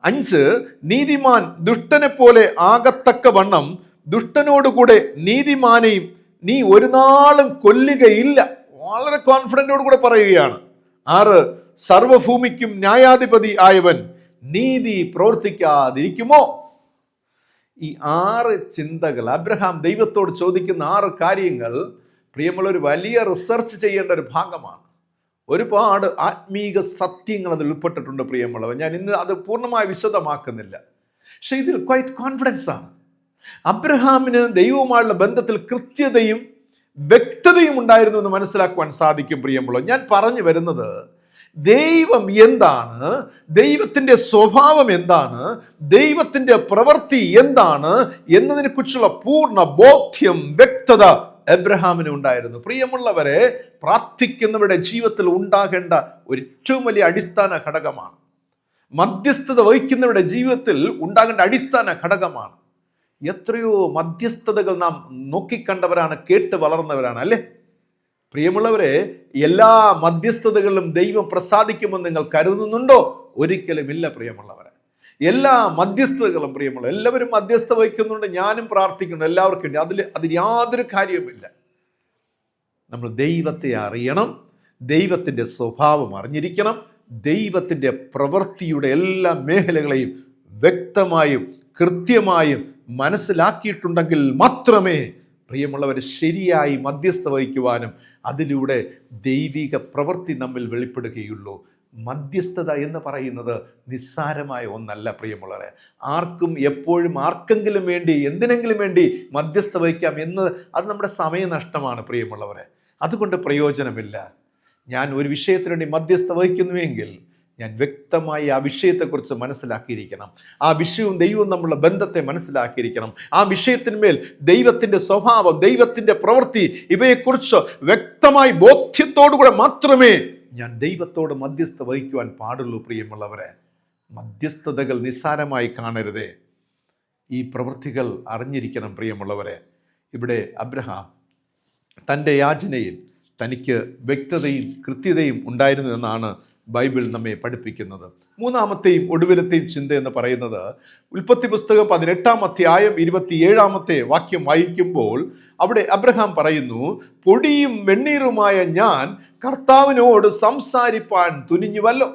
[SPEAKER 1] അഞ്ച്, നീതിമാൻ ദുഷ്ടനെ പോലെ ആകത്തക്ക വണ്ണം ദുഷ്ടനോടുകൂടെ നീതിമാനെയും നീ ഒരു നാളും കൊല്ലുകയില്ല. വളരെ കോൺഫിഡന്റോട് കൂടെ പറയുകയാണ്. ആറ്, സർവഭൂമിക്കും ന്യായാധിപതി ആയവൻ നീതി പ്രവർത്തിക്കാതിരിക്കുമോ? ഈ 6 ചിന്തകൾ, അബ്രഹാം ദൈവത്തോട് ചോദിക്കുന്ന 6 കാര്യങ്ങൾ, പ്രിയമുള്ള, ഒരു വലിയ റിസർച്ച് ചെയ്യേണ്ട ഒരു ഭാഗമാണ്. ഒരുപാട് ആത്മീക സത്യങ്ങൾ അതിൽ ഉൾപ്പെട്ടിട്ടുണ്ട് പ്രിയമുള്ളവർ. ഞാൻ ഇന്ന് അത് പൂർണ്ണമായി വിശദമാക്കുന്നില്ല. പക്ഷെ ഇതിൽ ക്വൈറ്റ് കോൺഫിഡൻസ് ആണ്. അബ്രഹാമിന് ദൈവവുമായുള്ള ബന്ധത്തിൽ കൃത്യതയും വ്യക്തതയും ഉണ്ടായിരുന്നു എന്ന് മനസ്സിലാക്കുവാൻ സാധിക്കും പ്രിയമുള്ളവർ. ഞാൻ പറഞ്ഞു വരുന്നത്, ദൈവം എന്താണ്, ദൈവത്തിൻ്റെ സ്വഭാവം എന്താണ്, ദൈവത്തിൻ്റെ പ്രവൃത്തി എന്താണ് എന്നതിനെ കുറിച്ചുള്ള പൂർണ്ണ ബോധ്യം, വ്യക്തത എബ്രഹാമിന് ഉണ്ടായിരുന്നു. പ്രിയമുള്ളവരെ, പ്രാർത്ഥിക്കുന്നവരുടെ ജീവിതത്തിൽ ഉണ്ടാകേണ്ട ഒരു ഏറ്റവും വലിയ അടിസ്ഥാന ഘടകമാണ്. മധ്യസ്ഥത വഹിക്കുന്നവരുടെ ജീവിതത്തിൽ ഉണ്ടാകേണ്ട അടിസ്ഥാന ഘടകമാണ്. എത്രയോ മധ്യസ്ഥതകൾ നാം നോക്കിക്കണ്ടവരാണ്, കേട്ട് വളർന്നവരാണ്, അല്ലേ? പ്രിയമുള്ളവരെ, എല്ലാ മധ്യസ്ഥതകളിലും ദൈവം പ്രസാദിക്കുമെന്ന് നിങ്ങൾ കരുതുന്നുണ്ടോ? ഒരിക്കലും ഇല്ല പ്രിയമുള്ളവരെ. എല്ലാ മധ്യസ്ഥതകളും, പ്രിയമുള്ള എല്ലാവരും മധ്യസ്ഥ വഹിക്കുന്നുണ്ട്, ഞാനും പ്രാർത്ഥിക്കുന്നു എല്ലാവർക്കും വേണ്ടി. അതിൽ യാതൊരു കാര്യവുമില്ല. നമ്മൾ ദൈവത്തെ അറിയണം, ദൈവത്തിൻ്റെ സ്വഭാവം അറിഞ്ഞിരിക്കണം, ദൈവത്തിൻ്റെ പ്രവൃത്തിയുടെ എല്ലാ മേഖലകളെയും വ്യക്തമായും കൃത്യമായും മനസ്സിലാക്കിയിട്ടുണ്ടെങ്കിൽ മാത്രമേ പ്രിയമുള്ളവർ ശരിയായി മധ്യസ്ഥ വഹിക്കുവാനും അതിലൂടെ ദൈവിക പ്രവൃത്തി നമ്മിൽ വെളിപ്പെടുകയുള്ളൂ. മധ്യസ്ഥത എന്ന് പറയുന്നത് നിസ്സാരമായ ഒന്നല്ല പ്രിയമുള്ളവരെ. ആർക്കും എപ്പോഴും ആർക്കെങ്കിലും വേണ്ടി എന്തിനെങ്കിലും വേണ്ടി മധ്യസ്ഥ വഹിക്കാം എന്ന് അത് നമ്മുടെ സമയനഷ്ടമാണ് പ്രിയമുള്ളവരെ. അതുകൊണ്ട് പ്രയോജനമില്ല. ഞാൻ ഒരു വിഷയത്തിന് വേണ്ടി മധ്യസ്ഥ വഹിക്കുന്നുവെങ്കിൽ ഞാൻ വ്യക്തമായി ആ വിഷയത്തെക്കുറിച്ച് മനസ്സിലാക്കിയിരിക്കണം. ആ വിഷയവും ദൈവവും തമ്മിലുള്ള ബന്ധത്തെ മനസ്സിലാക്കിയിരിക്കണം. ആ വിഷയത്തിന്മേൽ ദൈവത്തിൻ്റെ സ്വഭാവം, ദൈവത്തിൻ്റെ പ്രവൃത്തി, ഇവയെക്കുറിച്ച് വ്യക്തമായി ബോധ്യത്തോടുകൂടെ മാത്രമേ ഞാൻ ദൈവത്തോട് മധ്യസ്ഥ വഹിക്കുവാൻ പാടുള്ളൂ പ്രിയമുള്ളവരെ. മധ്യസ്ഥതകൾ നിസ്സാരമായി കാണരുതേ. ഈ പ്രവൃത്തികൾ അറിഞ്ഞിരിക്കണം പ്രിയമുള്ളവരെ. ഇവിടെ അബ്രഹാം തൻ്റെ യാചനയിൽ തനിക്ക് വ്യക്തതയും കൃത്യതയും ഉണ്ടായിരുന്നു എന്നാണ് ബൈബിൾ നമ്മെ പഠിപ്പിക്കുന്നത്. മൂന്നാമത്തെയും ഒടുവിലത്തെയും ചിന്ത എന്ന് പറയുന്നത് ഉൽപ്പത്തി പുസ്തകം 18-ാം അധ്യായം 27-ാമത്തെ വാക്യം വായിക്കുമ്പോൾ അവിടെ അബ്രഹാം പറയുന്നു, പൊടിയും വെണ്ണീറുമായ ഞാൻ കർത്താവിനോട് സംസാരിപ്പാൻ തുനിഞ്ഞുവല്ലോ.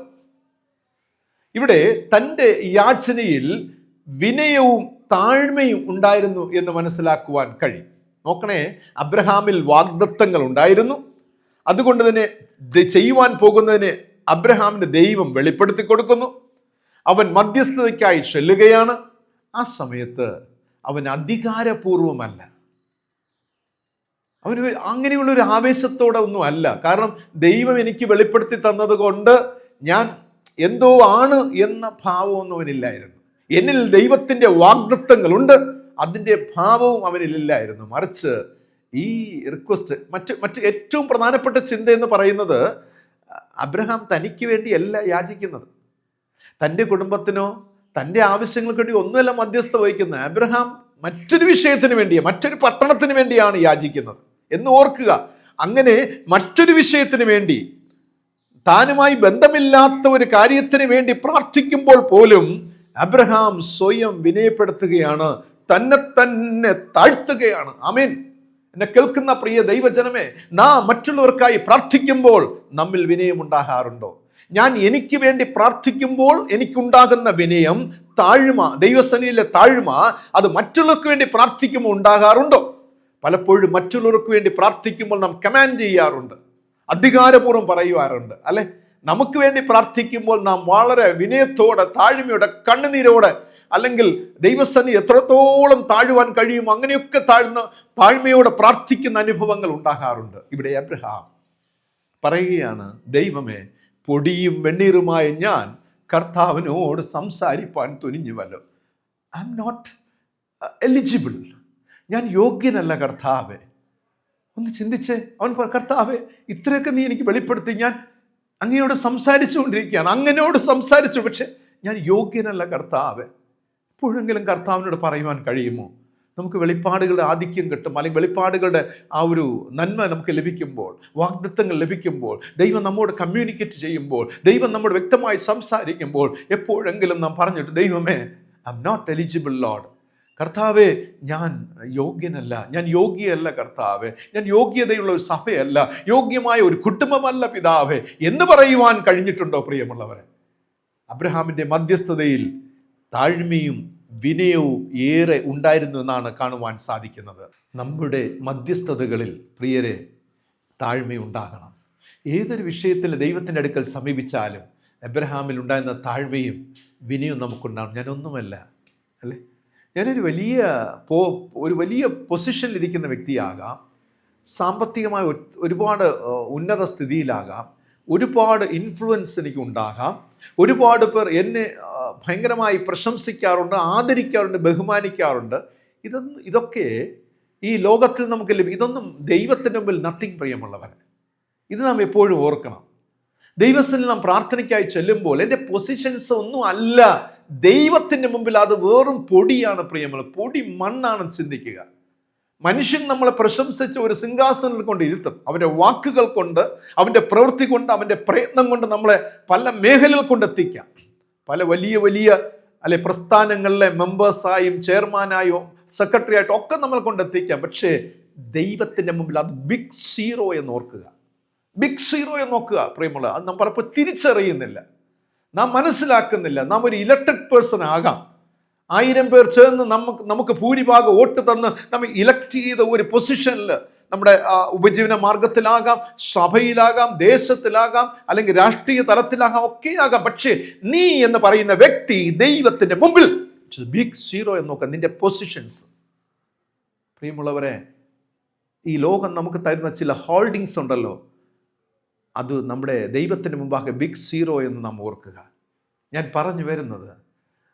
[SPEAKER 1] ഇവിടെ തൻ്റെ യാചനയിൽ വിനയവും താഴ്മയും ഉണ്ടായിരുന്നു എന്ന് മനസ്സിലാക്കുവാൻ കഴിയും. നോക്കണേ, അബ്രഹാമിൽ വാഗ്ദത്തങ്ങൾ ഉണ്ടായിരുന്നു. അതുകൊണ്ട് തന്നെ ചെയ്യുവാൻ പോകുന്നതിന് അബ്രഹാമിന് ദൈവം വെളിപ്പെടുത്തി കൊടുക്കുന്നു. അവൻ മധ്യസ്ഥതയ്ക്കായി ചെല്ലുകയാണ്. ആ സമയത്ത് അവൻ അധികാരപൂർവമല്ല, അവന് അങ്ങനെയുള്ളൊരു ആവേശത്തോടെ ഒന്നും അല്ല. കാരണം ദൈവം എനിക്ക് വെളിപ്പെടുത്തി തന്നത് കൊണ്ട് ഞാൻ എന്തോ ആണ് എന്ന ഭാവമൊന്നും അവനില്ലായിരുന്നു. എന്നിൽ ദൈവത്തിൻ്റെ വാഗ്ദത്തങ്ങളുണ്ട്, അതിൻ്റെ ഭാവവും അവനിലില്ലായിരുന്നു. മറിച്ച് ഈ റിക്വസ്റ്റ് മറ്റ് ഏറ്റവും പ്രധാനപ്പെട്ട ചിന്ത എന്ന് പറയുന്നത്, അബ്രഹാം തനിക്ക് വേണ്ടിയല്ല യാചിക്കുന്നത്, തൻ്റെ കുടുംബത്തിനോ തൻ്റെ ആവശ്യങ്ങൾക്ക് വേണ്ടി ഒന്നുമല്ല മധ്യസ്ഥ വഹിക്കുന്നത്. അബ്രഹാം മറ്റൊരു വിഷയത്തിന് വേണ്ടിയാണ്, മറ്റൊരു പട്ടണത്തിന് വേണ്ടിയാണ് യാചിക്കുന്നത് എന്ന് ഓർക്കുക. അങ്ങനെ മറ്റൊരു വിഷയത്തിന് വേണ്ടി, താനുമായി ബന്ധമില്ലാത്ത ഒരു കാര്യത്തിന് വേണ്ടി പ്രാർത്ഥിക്കുമ്പോൾ പോലും അബ്രഹാം സ്വയം വിനയപ്പെടുത്തുകയാണ്, തന്നെ താഴ്ത്തുകയാണ്. ആമേൻ. എന്നെ കേൾക്കുന്ന പ്രിയ ദൈവജനമേ, നാം മറ്റുള്ളവർക്കായി പ്രാർത്ഥിക്കുമ്പോൾ നമ്മിൽ വിനയമുണ്ടാകാറുണ്ടോ? ഞാൻ എനിക്ക് വേണ്ടി പ്രാർത്ഥിക്കുമ്പോൾ എനിക്കുണ്ടാകുന്ന വിനയം, താഴ്മ, ദൈവസന്നിധിയിലെ താഴ്മ, അത് മറ്റുള്ളവർക്ക് വേണ്ടി പ്രാർത്ഥിക്കുമ്പോൾ ഉണ്ടാകാറുണ്ടോ? പലപ്പോഴും മറ്റുള്ളവർക്ക് വേണ്ടി പ്രാർത്ഥിക്കുമ്പോൾ നാം കമാൻഡ് ചെയ്യാറുണ്ട്, അധികാരപൂർവ്വം പറയുവാറുണ്ട്, അല്ലെ? നമുക്ക് വേണ്ടി പ്രാർത്ഥിക്കുമ്പോൾ നാം വളരെ വിനയത്തോടെ, താഴ്മയോടെ, കണ്ണുനീരോടെ, അല്ലെങ്കിൽ ദൈവസന്നിധി എത്രത്തോളം താഴുവാൻ കഴിയും അങ്ങനെയൊക്കെ താഴ്മയോടെ പ്രാർത്ഥിക്കുന്ന അനുഭവങ്ങൾ ഉണ്ടാകാറുണ്ട്. ഇവിടെ അബ്രഹാം പറയുകയാണ്, ദൈവമേ, പൊടിയും വെണ്ണീറുമായ ഞാൻ കർത്താവിനോട് സംസാരിപ്പാൻ തുനിഞ്ഞുവല്ലോ. ഐ എം നോട്ട് എലിജിബിൾ, ഞാൻ യോഗ്യനല്ല കർത്താവേ. ഒന്ന് ചിന്തിച്ചേ. അവൻ കർത്താവേ, ഇത്രയൊക്കെ നീ എനിക്ക് വെളിപ്പെടുത്തി, ഞാൻ അങ്ങയോട് സംസാരിച്ചുകൊണ്ടിരിക്കുകയാണ്, അങ്ങനോട് സംസാരിച്ചു, പക്ഷെ ഞാൻ യോഗ്യനല്ല കർത്താവേ. എപ്പോഴെങ്കിലും കർത്താവിനോട് പറയുവാൻ കഴിയുമോ? നമുക്ക് വെളിപ്പാടുകളുടെ ആധിക്യം കിട്ടും, അല്ലെങ്കിൽ വെളിപ്പാടുകളുടെ ആ ഒരു നന്മ നമുക്ക് ലഭിക്കുമ്പോൾ, വാഗ്ദത്തങ്ങൾ ലഭിക്കുമ്പോൾ, ദൈവം നമ്മോട് കമ്മ്യൂണിക്കേറ്റ് ചെയ്യുമ്പോൾ, ദൈവം നമ്മോട് വ്യക്തമായി സംസാരിക്കുമ്പോൾ, എപ്പോഴെങ്കിലും നാം പറഞ്ഞിട്ട്, ദൈവമേ, I am not eligible lord, കർത്താവേ, ഞാൻ യോഗ്യനല്ല, ഞാൻ യോഗ്യയല്ല കർത്താവേ, ഞാൻ യോഗ്യതയുള്ള ഒരു സഭയല്ല, യോഗ്യമായ ഒരു കുടുംബമല്ല പിതാവേ എന്ന് പറയുവാൻ കഴിഞ്ഞിട്ടുണ്ടോ പ്രിയമുള്ളവരെ? അബ്രഹാമിൻ്റെ മധ്യസ്ഥതയിൽ താഴ്മയും വിനയവും ഏറെ ഉണ്ടായിരുന്നു എന്നാണ് കാണുവാൻ സാധിക്കുന്നത്. നമ്മുടെ മധ്യസ്ഥതകളിൽ പ്രിയരെ താഴ്മയുണ്ടാകണം. ഏതൊരു വിഷയത്തിൽ ദൈവത്തിൻ്റെ അടുക്കൽ സമീപിച്ചാലും അബ്രഹാമിൽ ഉണ്ടായിരുന്ന താഴ്മയും വിനയവും നമുക്കുണ്ടാകും. ഞാനൊന്നുമല്ല, അല്ലേ, ഞാനൊരു വലിയ പൊസിഷനിലിരിക്കുന്ന വ്യക്തിയാകാം, സാമ്പത്തികമായ ഒരുപാട് ഉന്നത സ്ഥിതിയിലാകാം, ഒരുപാട് ഇൻഫ്ലുവൻസ് എനിക്ക് ഉണ്ടാകാം, ഒരുപാട് പേർ എന്നെ ഭയങ്കരമായി പ്രശംസിക്കാറുണ്ട്, ആദരിക്കാറുണ്ട്, ബഹുമാനിക്കാറുണ്ട്. ഇതൊക്കെ ഈ ലോകത്തിൽ നമുക്ക് ഇതൊന്നും ദൈവത്തിൻ്റെ മുമ്പിൽ നത്തിങ് പ്രിയമുള്ളവർ. ഇത് നാം എപ്പോഴും ഓർക്കണം. ദൈവത്തിൽ നാം പ്രാർത്ഥനയ്ക്കായി ചെല്ലുമ്പോൾ എൻ്റെ പൊസിഷൻസ് ഒന്നും അല്ല, ദൈവത്തിൻ്റെ മുമ്പിൽ അത് വെറും പൊടിയാണ് പ്രിയമുള്ള, പൊടി മണ്ണാണ്. ചിന്തിക്കുക, മനുഷ്യൻ നമ്മളെ പ്രശംസിച്ച് ഒരു സിംഹാസനത്തിൽ കൊണ്ട് ഇരുത്തും. അവൻ്റെ വാക്കുകൾ കൊണ്ട്, അവൻ്റെ പ്രവൃത്തി കൊണ്ട്, അവൻ്റെ പ്രയത്നം കൊണ്ട് നമ്മളെ പല മേഖലകൾ കൊണ്ടെത്തിക്കാം. പല വലിയ അല്ലെ പ്രസ്ഥാനങ്ങളിലെ മെമ്പേഴ്സായും ചെയർമാനായും സെക്രട്ടറി ആയിട്ടും ഒക്കെ നമ്മൾ കൊണ്ടെത്തിക്കാം. പക്ഷേ ദൈവത്തിൻ്റെ മുമ്പിൽ അത് ബിഗ് സീറോ എന്ന് ഓർക്കുക, ബിഗ് സീറോ എന്ന് നോക്കുക പ്രിയമുള്ള. അത് നാം പലപ്പോൾ തിരിച്ചറിയുന്നില്ല, നാം മനസ്സിലാക്കുന്നില്ല. നാം ഒരു ഇലക്ടഡ് പേഴ്സൺ ആകാം, 1000 പേർ ചേർന്ന് നമുക്ക് ഭൂരിഭാഗം വോട്ട് തന്ന് നമ്മൾ ഇലക്ട് ചെയ്ത ഒരു പൊസിഷനിൽ, നമ്മുടെ ഉപജീവന മാർഗത്തിലാകാം, സഭയിലാകാം, ദേശത്തിലാകാം, അല്ലെങ്കിൽ രാഷ്ട്രീയ തലത്തിലാകാം, ഒക്കെയാകാം. പക്ഷേ നീ എന്ന് പറയുന്ന വ്യക്തി ദൈവത്തിൻ്റെ മുമ്പിൽ ബിഗ് സീറോ എന്ന് നോക്കാം, നിന്റെ പൊസിഷൻസ്. പ്രിയമുള്ളവരെ, ഈ ലോകം നമുക്ക് തരുന്ന ചില ഹോൾഡിങ്സ് ഉണ്ടല്ലോ, അത് നമ്മുടെ ദൈവത്തിന് മുമ്പാകെ ബിഗ് സീറോ എന്ന് നാം ഓർക്കുക. ഞാൻ പറഞ്ഞു വരുന്നത്,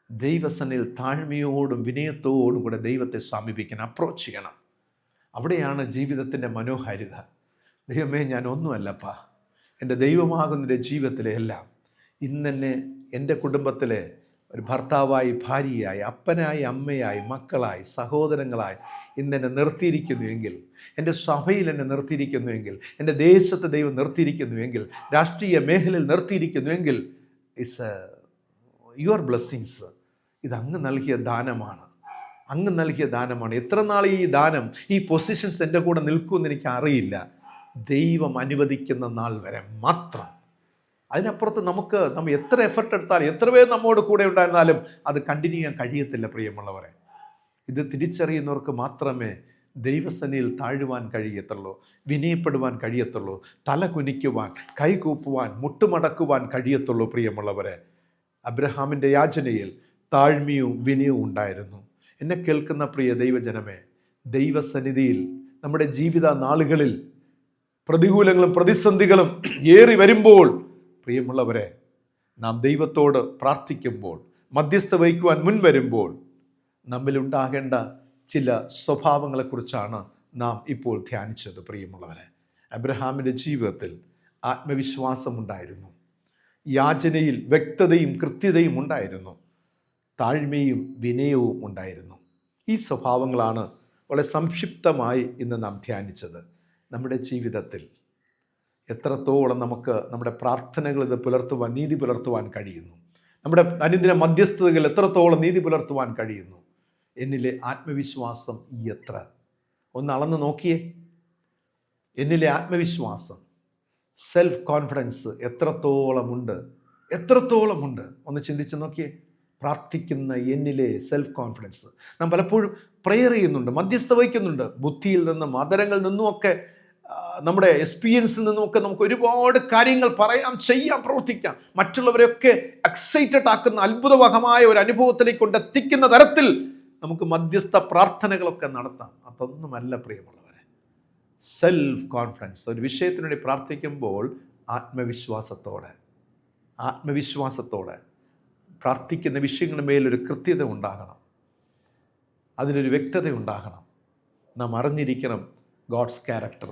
[SPEAKER 1] ദൈവസന്നിധിയിൽ താഴ്മയോടും വിനയത്തോടും കൂടെ ദൈവത്തെ സമീപിക്കണം, അപ്രോച്ച് ചെയ്യണം. അവിടെയാണ് ജീവിതത്തിൻ്റെ മനോഹാരിത. ദൈവമേ, ഞാൻ ഒന്നുമല്ലപ്പാ, എൻ്റെ ദൈവമാകുന്നതിൻ്റെ ജീവിതത്തിലെ എല്ലാം ഇന്നെന്നെ എൻ്റെ കുടുംബത്തിലെ ഒരു ഭർത്താവായി, ഭാര്യയായി, അപ്പനായി, അമ്മയായി, മക്കളായി, സഹോദരങ്ങളായി ഇന്നെന്നെ നിർത്തിയിരിക്കുന്നുവെങ്കിൽ, എൻ്റെ സഭയിൽ എന്നെ നിർത്തിയിരിക്കുന്നുവെങ്കിൽ, എൻ്റെ ദേശത്ത് ദൈവം നിർത്തിയിരിക്കുന്നുവെങ്കിൽ, രാഷ്ട്രീയ മേഖലയിൽ നിർത്തിയിരിക്കുന്നുവെങ്കിൽ, ഇറ്റ്സ് യുവർ ബ്ലെസ്സിങ്സ്. ഇത് അങ്ങ് നൽകിയ ദാനമാണ്, അങ്ങ് നൽകിയ ദാനമാണ്. എത്ര നാൾ ഈ ദാനം, ഈ പൊസിഷൻസ് എൻ്റെ കൂടെ നിൽക്കുമെന്ന് എനിക്ക് അറിയില്ല. ദൈവം അനുവദിക്കുന്ന നാൾ വരെ മാത്രം. അതിനപ്പുറത്ത് നമ്മൾ എത്ര എഫർട്ട് എടുത്താലും, എത്ര പേർ നമ്മോട് കൂടെ ഉണ്ടായിരുന്നാലും അത് കണ്ടിന്യൂ ചെയ്യാൻ കഴിയത്തില്ല പ്രിയമുള്ളവരെ. ഇത് തിരിച്ചറിയുന്നവർക്ക് മാത്രമേ ദൈവസന്നിധിയിൽ താഴുവാൻ കഴിയത്തുള്ളൂ, വിനയപ്പെടുവാൻ കഴിയത്തുള്ളൂ, തല കുനിക്കുവാൻ, കൈകൂപ്പുവാൻ, മുട്ടുമടക്കുവാൻ കഴിയത്തുള്ളൂ പ്രിയമുള്ളവരെ. അബ്രഹാമിൻ്റെ യാചനയിൽ താഴ്മയും വിനയവും ഉണ്ടായിരുന്നു. എന്നെ കേൾക്കുന്ന പ്രിയ ദൈവജനമേ, ദൈവസന്നിധിയിൽ നമ്മുടെ ജീവിത നാളുകളിൽ പ്രതികൂലങ്ങളും പ്രതിസന്ധികളും ഏറി വരുമ്പോൾ പ്രിയമുള്ളവരെ, നാം ദൈവത്തോട് പ്രാർത്ഥിക്കുമ്പോൾ, മധ്യസ്ഥ വഹിക്കുവാൻ മുൻവരുമ്പോൾ നമ്മിലുണ്ടാകേണ്ട ചില സ്വഭാവങ്ങളെക്കുറിച്ചാണ് നാം ഇപ്പോൾ ധ്യാനിച്ചത് പ്രിയമുള്ളവരെ. അബ്രഹാമിൻ്റെ ജീവിതത്തിൽ ആത്മവിശ്വാസമുണ്ടായിരുന്നു, യാചനയിൽ വ്യക്തതയും കൃത്യതയും ഉണ്ടായിരുന്നു, താഴ്മയും വിനയവും ഉണ്ടായിരുന്നു. ഈ സ്വഭാവങ്ങളാണ് വളരെ സംക്ഷിപ്തമായി ഇന്ന് നാം ധ്യാനിച്ചത്. നമ്മുടെ ജീവിതത്തിൽ എത്രത്തോളം നമുക്ക് നമ്മുടെ പ്രാർത്ഥനകൾ ഇത് പുലർത്തുവാൻ, നീതി പുലർത്തുവാൻ കഴിയുന്നു, നമ്മുടെ അനുദിന മധ്യസ്ഥതകൾ എത്രത്തോളം നീതി പുലർത്തുവാൻ കഴിയുന്നു, എന്നിലെ ആത്മവിശ്വാസം എത്ര? ഒന്ന് അളന്ന് നോക്കിയേ. എന്നിലെ ആത്മവിശ്വാസം, സെൽഫ് കോൺഫിഡൻസ് എത്രത്തോളമുണ്ട്? ഒന്ന് ചിന്തിച്ച് നോക്കിയേ. പ്രാർത്ഥിക്കുന്ന എന്നിലെ സെൽഫ് കോൺഫിഡൻസ്. നാം പലപ്പോഴും പ്രെയർ ചെയ്യുന്നുണ്ട്, മധ്യസ്ഥ വഹിക്കുന്നുണ്ട്, ബുദ്ധിയിൽ നിന്നും അതരങ്ങളിൽ നിന്നുമൊക്കെ, നമ്മുടെ എക്സ്പീരിയൻസിൽ നിന്നുമൊക്കെ നമുക്ക് ഒരുപാട് കാര്യങ്ങൾ പറയാം, ചെയ്യാം, പ്രവർത്തിക്കാം. മറ്റുള്ളവരെയൊക്കെ എക്സൈറ്റഡ് ആക്കുന്ന അത്ഭുതവഹമായ ഒരു അനുഭവത്തിലേക്ക് കൊണ്ടെത്തിക്കുന്ന തരത്തിൽ നമുക്ക് മധ്യസ്ഥ പ്രാർത്ഥനകളൊക്കെ നടത്താം. അതൊന്നുമല്ല പ്രിയമുള്ളവരെ. Self confidence. ഒരു വിഷയത്തിനു വേണ്ടി പ്രാർത്ഥിക്കുമ്പോൾ ആത്മവിശ്വാസത്തോടെ പ്രാർത്ഥിക്കുന്ന വിഷയങ്ങളുടെ മേലൊരു കൃത്യത ഉണ്ടാകണം, അതിനൊരു വ്യക്തത ഉണ്ടാകണം. നാം അറിഞ്ഞിരിക്കണം ഗോഡ്സ് ക്യാരക്ടർ,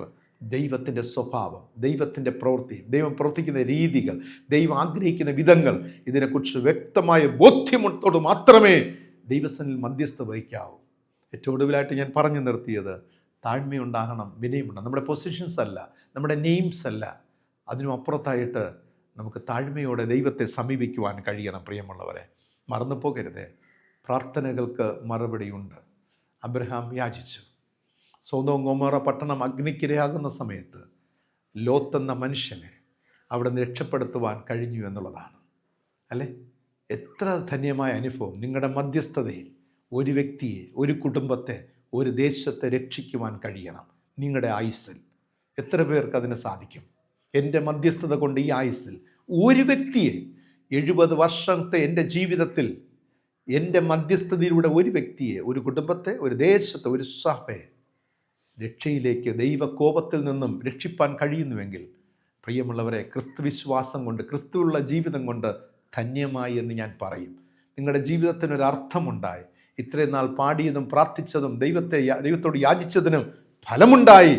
[SPEAKER 1] ദൈവത്തിൻ്റെ സ്വഭാവം, ദൈവത്തിൻ്റെ പ്രവൃത്തി, ദൈവം പ്രവർത്തിക്കുന്ന രീതികൾ, ദൈവം ആഗ്രഹിക്കുന്ന വിധങ്ങൾ, ഇതിനെക്കുറിച്ച് വ്യക്തമായ ബോധ്യമത്തോട് മാത്രമേ ദൈവസന്നിധിയിൽ മധ്യസ്ഥ വഹിക്കാവൂ. ഏറ്റവും ഒടുവിലായിട്ട് ഞാൻ പറഞ്ഞു നിർത്തിയത്, താഴ്മയുണ്ടാകണം, വിനയമുണ്ടാകണം. നമ്മുടെ പൊസിഷൻസ് അല്ല, നമ്മുടെ നെയിംസ് അല്ല, അതിനും അപ്പുറത്തായിട്ട് നമുക്ക് താഴ്മയോടെ ദൈവത്തെ സമീപിക്കുവാൻ കഴിയണം. പ്രിയമുള്ളവരെ, മറന്നു പോകരുതേ, പ്രാർത്ഥനകൾക്ക് മറുപടിയുണ്ട്. അബ്രഹാം യാചിച്ചു. സൊദോം ഗൊമോറ പട്ടണം അഗ്നിക്കിരയാകുന്ന സമയത്ത് ലോത്ത് എന്ന മനുഷ്യനെ അവിടെ നിന്ന് രക്ഷപ്പെടുത്തുവാൻ കഴിഞ്ഞു എന്നുള്ളതാണ്, അല്ലേ? എത്ര ധന്യമായ അനുഭവം! നിങ്ങളുടെ മധ്യസ്ഥതയിൽ ഒരു വ്യക്തിയെ, ഒരു കുടുംബത്തെ, ഒരു ദേശത്തെ രക്ഷിക്കുവാൻ കഴിയണം. നിങ്ങളുടെ ആയുസ്സിൽ എത്ര പേർക്ക് അതിന് സാധിക്കും? എൻ്റെ മധ്യസ്ഥത കൊണ്ട് ഈ ആയുസ്സിൽ ഒരു വ്യക്തിയെ, 70 വർഷത്തെ എൻ്റെ ജീവിതത്തിൽ എൻ്റെ മധ്യസ്ഥതയിലൂടെ ഒരു വ്യക്തിയെ, ഒരു കുടുംബത്തെ, ഒരു ദേശത്തെ, ഒരു സഭയെ രക്ഷയിലേക്ക്, ദൈവകോപത്തിൽ നിന്നും രക്ഷിപ്പാൻ കഴിയുന്നുവെങ്കിൽ പ്രിയമുള്ളവരെ, ക്രിസ്തുവിശ്വാസം കൊണ്ട്, ക്രിസ്തുവുള്ള ജീവിതം കൊണ്ട് ധന്യമായി എന്ന് ഞാൻ പറയും. നിങ്ങളുടെ ജീവിതത്തിനൊരർത്ഥമുണ്ടായി. ഇത്രയും നാൾ പാടിയതും പ്രാർത്ഥിച്ചതും ദൈവത്തോട് യാചിച്ചതിനും ഫലമുണ്ടായി,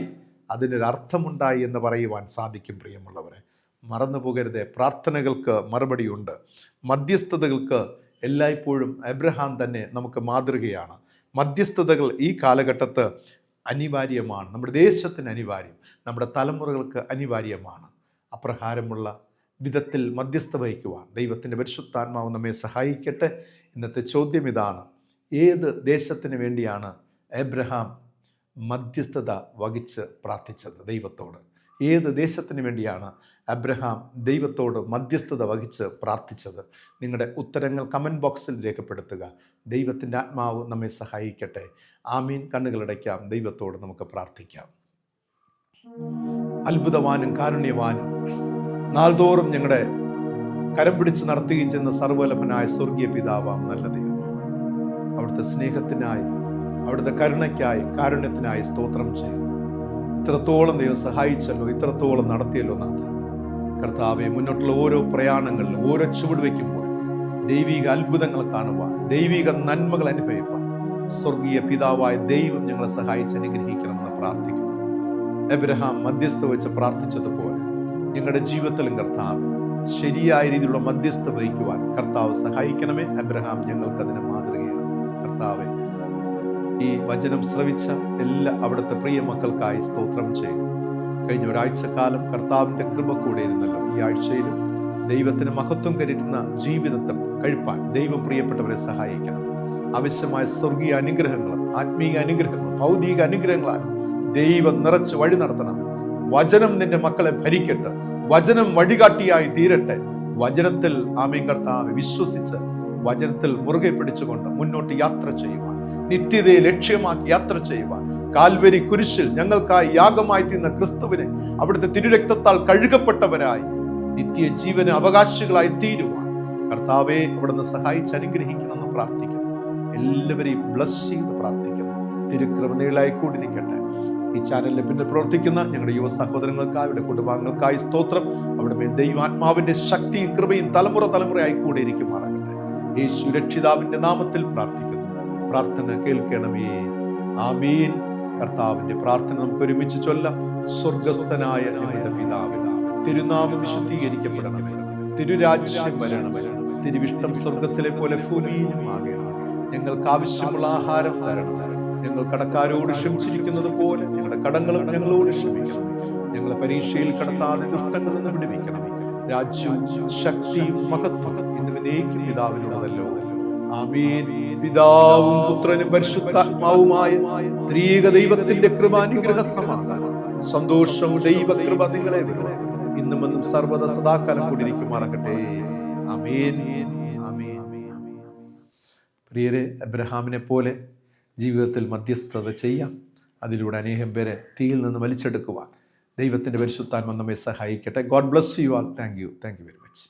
[SPEAKER 1] അതിനൊരർത്ഥമുണ്ടായി എന്ന് പറയുവാൻ സാധിക്കും. പ്രിയമുള്ളവരെ, മറന്നു പോകരുതേ, പ്രാർത്ഥനകൾക്ക് മറുപടിയുണ്ട്. മധ്യസ്ഥതകൾക്ക് എല്ലായ്പ്പോഴും അബ്രഹാം തന്നെ നമുക്ക് മാതൃകയാണ്. മധ്യസ്ഥതകൾ ഈ കാലഘട്ടത്ത് അനിവാര്യമാണ്, നമ്മുടെ ദേശത്തിന് അനിവാര്യം, നമ്മുടെ തലമുറകൾക്ക് അനിവാര്യമാണ്. അപ്രകാരമുള്ള വിധത്തിൽ മധ്യസ്ഥ വഹിക്കുവാൻ ദൈവത്തിൻ്റെ പരിശുദ്ധാത്മാവ് നമ്മെ സഹായിക്കട്ടെ. ഇന്നത്തെ ചോദ്യം ഇതാണ്: ഏത് ദേശത്തിന് വേണ്ടിയാണ് അബ്രഹാം മധ്യസ്ഥത വഹിച്ച് പ്രാർത്ഥിച്ചത് ദൈവത്തോട്? ഏത് ദേശത്തിന് വേണ്ടിയാണ് അബ്രഹാം ദൈവത്തോട് മധ്യസ്ഥത വഹിച്ച് പ്രാർത്ഥിച്ചത്? നിങ്ങളുടെ ഉത്തരങ്ങൾ കമൻറ്റ് ബോക്സിൽ രേഖപ്പെടുത്തുക. ദൈവത്തിൻ്റെ ആത്മാവ് നമ്മെ സഹായിക്കട്ടെ. ആമീൻ. കണ്ണുകളടയ്ക്കാം, ദൈവത്തോട് നമുക്ക് പ്രാർത്ഥിക്കാം. അത്ഭുതവാനും കാരുണ്യവാനും നാൾതോറും ഞങ്ങളുടെ കരം പിടിച്ച് നടത്തുകയും ചെയ്യുന്ന സർവ്വലഭനായ സ്വർഗീയ പിതാവാം നല്ല ദൈവം, അവിടുത്തെ സ്നേഹത്തിനായി, അവിടുത്തെ കരുണയ്ക്കായി, കാരുണ്യത്തിനായി സ്തോത്രം ചെയ്യുന്നു. ഇത്രത്തോളം ദൈവം സഹായിച്ചല്ലോ, ഇത്രത്തോളം നടത്തിയല്ലോ നാഥ. കർത്താവെ, മുന്നോട്ടുള്ള ഓരോ പ്രയാണങ്ങളിലും, ഓരോ ചുവട് വയ്ക്കുമ്പോൾ ദൈവിക അത്ഭുതങ്ങൾ കാണുവാൻ, ദൈവിക നന്മകൾ അനുഭവിപ്പാൻ സ്വർഗീയ പിതാവായ ദൈവം ഞങ്ങളെ സഹായിച്ച് അനുഗ്രഹിക്കണമെന്ന് പ്രാർത്ഥിക്കുന്നു. അബ്രഹാം മധ്യസ്ഥ വെച്ച് പ്രാർത്ഥിച്ചതുപോലെ ഞങ്ങളുടെ ജീവിതത്തിലും കർത്താവ് ശരിയായ രീതിയിലുള്ള മധ്യസ്ഥ വഹിക്കുവാൻ കർത്താവ് സഹായിക്കണമേ. അബ്രഹാം ഞങ്ങൾക്ക് അതിന് മാതൃകയാണ്. കർത്താവെ, ഈ വചനം ശ്രവിച്ച എല്ലാ അവിടുത്തെ പ്രിയ മക്കൾക്കായി സ്തോത്രം ചെയ്യും. കഴിഞ്ഞ ഒരാഴ്ചക്കാലം കർത്താവിൻ്റെ കൃപ കൂടെ ഇരുന്നല്ലോ. ഈ ആഴ്ചയിലും ദൈവത്തിന് മഹത്വം കരുതുന്ന ജീവിതത്തെ കഴിപ്പാൻ ദൈവം പ്രിയപ്പെട്ടവരെ സഹായിക്കണം. ആവശ്യമായ സ്വർഗീയ അനുഗ്രഹങ്ങളും ആത്മീയ അനുഗ്രഹങ്ങളും ഭൗതിക അനുഗ്രഹങ്ങളാൽ ദൈവം നിറച്ച് വഴി നടത്തണം. വചനം നിന്റെ മക്കളെ ഭരിക്കട്ടെ, വചനം വഴികാട്ടിയായി തീരട്ടെ. വചനത്തിൽ ആമേൻ കർത്താവെ വിശ്വസിച്ച് വചനത്തിൽ മുറുകെ പിടിച്ചുകൊണ്ട് മുന്നോട്ട് യാത്ര ചെയ്യുവാൻ, നിത്യതയെ ലക്ഷ്യമാക്കി യാത്ര ചെയ്യുവാൻ, കാൽവരി കുരിശിൽ ഞങ്ങൾക്കായി യാഗമായി തീർന്ന ക്രിസ്തുവിനെ അവിടുത്തെ തിരുരക്തത്താൽ കഴുകപ്പെട്ടവരായി നിത്യ ജീവന് അവകാശികളായി തീരുവാൻ കർത്താവെ അവിടുന്ന് സഹായിച്ച് അനുഗ്രഹിക്കണമെന്ന് പ്രാർത്ഥിക്കുന്നു. എല്ലാവരെയും ബ്ലസ് ചെയ്ത് പ്രാർത്ഥിക്കുന്നു. തിരുക്കൃപ നീളായി കൂടിയിരിക്കട്ടെ. ഈ ചാനലിൽ പിന്നെ പ്രവർത്തിക്കുന്ന ഞങ്ങളുടെ യുവ സഹോദരങ്ങൾക്കായി, അവരുടെ കുടുംബാംഗങ്ങൾക്കായി സ്തോത്രം. അവിടെ മേൽ ദൈവാത്മാവിന്റെ ശക്തിയും കൃപയും തലമുറയായി കൂടിയിരിക്കുമാറാകട്ടെ. യേശു രക്ഷിതാവിന്റെ നാമത്തിൽ പ്രാർത്ഥിക്കുന്നു. പ്രാർത്ഥന കേൾക്കണമേ. ആമീൻ. കർത്താവിന്റെ പ്രാർത്ഥന നമുക്ക് ഒരുമിച്ച് ചൊല്ലാം. സ്വർഗസ്ഥനായ ഞങ്ങളുടെ പിതാവേ, തിരുനാമം വിശുദ്ധീകരിക്കപ്പെടണമേ, തിരുരാജ്യം വരണമേ, തിരുവിഷ്ടം സ്വർഗത്തിലെ പോലെ ഭൂമിയിലും ആകണം. ഞങ്ങൾക്ക് ആവശ്യമുള്ള ആഹാരം തരണം. ഞങ്ങൾ കടക്കാരോട് ക്ഷമിച്ചിരിക്കുന്നത് പോലെ ഞങ്ങളുടെ കടങ്ങളും ഞങ്ങളോട് ക്ഷമിക്കണം. ഞങ്ങളെ പരീക്ഷയിൽ കടത്താതെ ദുഷ്ടങ്ങളിൽ നിന്ന് വിടുവിക്കണം. രാജ്യവും ശക്തിയും മഹത്വം എന്നിവനേക്കും പിതാവിനുള്ളതല്ലോ. ആമേൻ. പിതാവും പുത്രനും പരിശുദ്ധാത്മാവുമായ ത്രിയേക ദൈവത്തിന്റെ കൃപാനുഗ്രഹ സമാധാനം സന്തോഷവും ദൈവകൃപ നിങ്ങളെ ഇന്നും എന്നും സർവ്വദ സദാകാലം കൂടിയിരിക്കുമാറാകട്ടെ. ആമേൻ. ആമേൻ. പ്രിയരെ, അബ്രഹാമിനെ പോലെ ജീവിതത്തിൽ മധ്യസ്ഥത ചെയ്യാം. അതിലൂടെ അനേകം പേരെ തീയിൽ നിന്ന് വലിച്ചെടുക്കുവാൻ ദൈവത്തിൻ്റെ പരിശുദ്ധാത്മ നമ്മെ സഹായിക്കട്ടെ. God bless you all. Thank you very much.